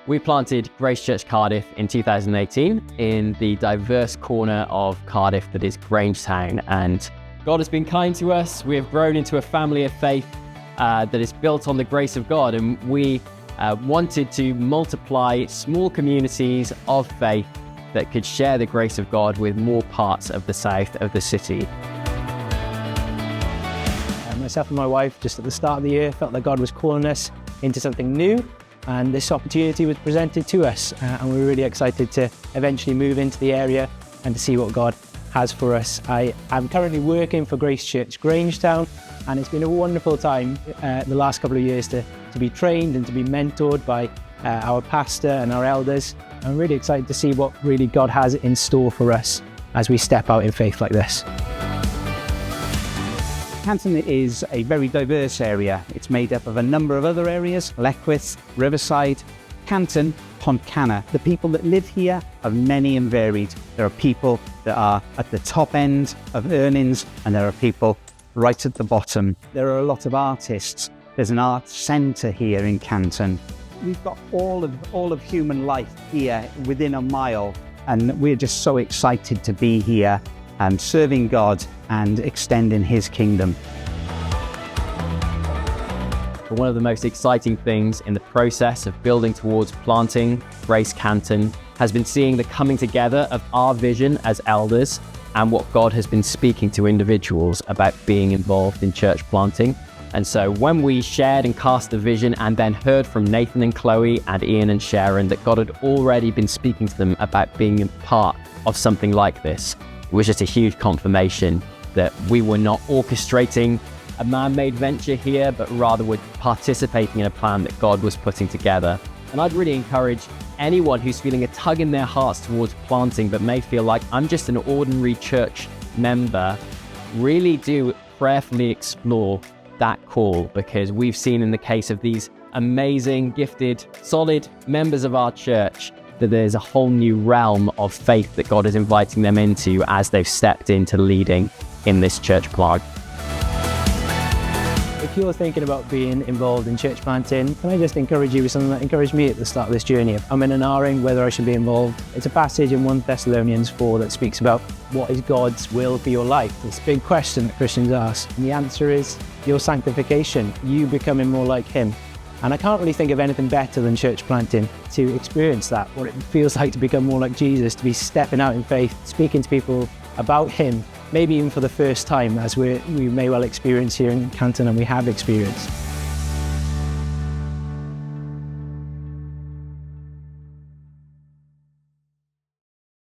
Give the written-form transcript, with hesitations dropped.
We planted Grace Church Cardiff in 2018 in the diverse corner of Cardiff that is Grangetown, and God has been kind to us. We have grown into a family of faith that is built on the grace of God, and we wanted to multiply small communities of faith that could share the grace of God with more parts of the south of the city. Myself and my wife, just at the start of the year, felt that God was calling us into something new, and this opportunity was presented to us, and we were really excited to eventually move into the area and to see what God has for us. I'm currently working for Grace Church Grangetown, and it's been a wonderful time the last couple of years to be trained and to be mentored by our pastor and our elders. I'm really excited to see what really God has in store for us as we step out in faith like this. Canton is a very diverse area. It's made up of a number of other areas: Eglwys, Riverside, Canton, Nhreganna. The people that live here are many and varied. There are people that are at the top end of earnings, and there are people right at the bottom. There are a lot of artists. There's an art centre here in Canton. We've got all of human life here within a mile, and we're just so excited to be here and serving God and extending His kingdom. One of the most exciting things in the process of building towards planting Grace Canton has been seeing the coming together of our vision as elders and what God has been speaking to individuals about being involved in church planting. And so when we shared and cast the vision and then heard from Nathan and Chloe and Ian and Sharon that God had already been speaking to them about being a part of something like this, it was just a huge confirmation that we were not orchestrating a man-made venture here, but rather were participating in a plan that God was putting together. And I'd really encourage anyone who's feeling a tug in their hearts towards planting, but may feel like I'm just an ordinary church member, really do prayerfully explore that call, because we've seen in the case of these amazing, gifted, solid members of our church that there's a whole new realm of faith that God is inviting them into as they've stepped into leading in this church plant. If you're thinking about being involved in church planting, can I just encourage you with something that encouraged me at the start of this journey? I'm in an R-ing whether I should be involved. It's a passage in 1 Thessalonians 4 that speaks about what is God's will for your life. It's a big question that Christians ask, and the answer is your sanctification, you becoming more like Him. And I can't really think of anything better than church planting to experience that, what it feels like to become more like Jesus, to be stepping out in faith, speaking to people about Him, maybe even for the first time, as we may well experience here in Canton, and we have experienced.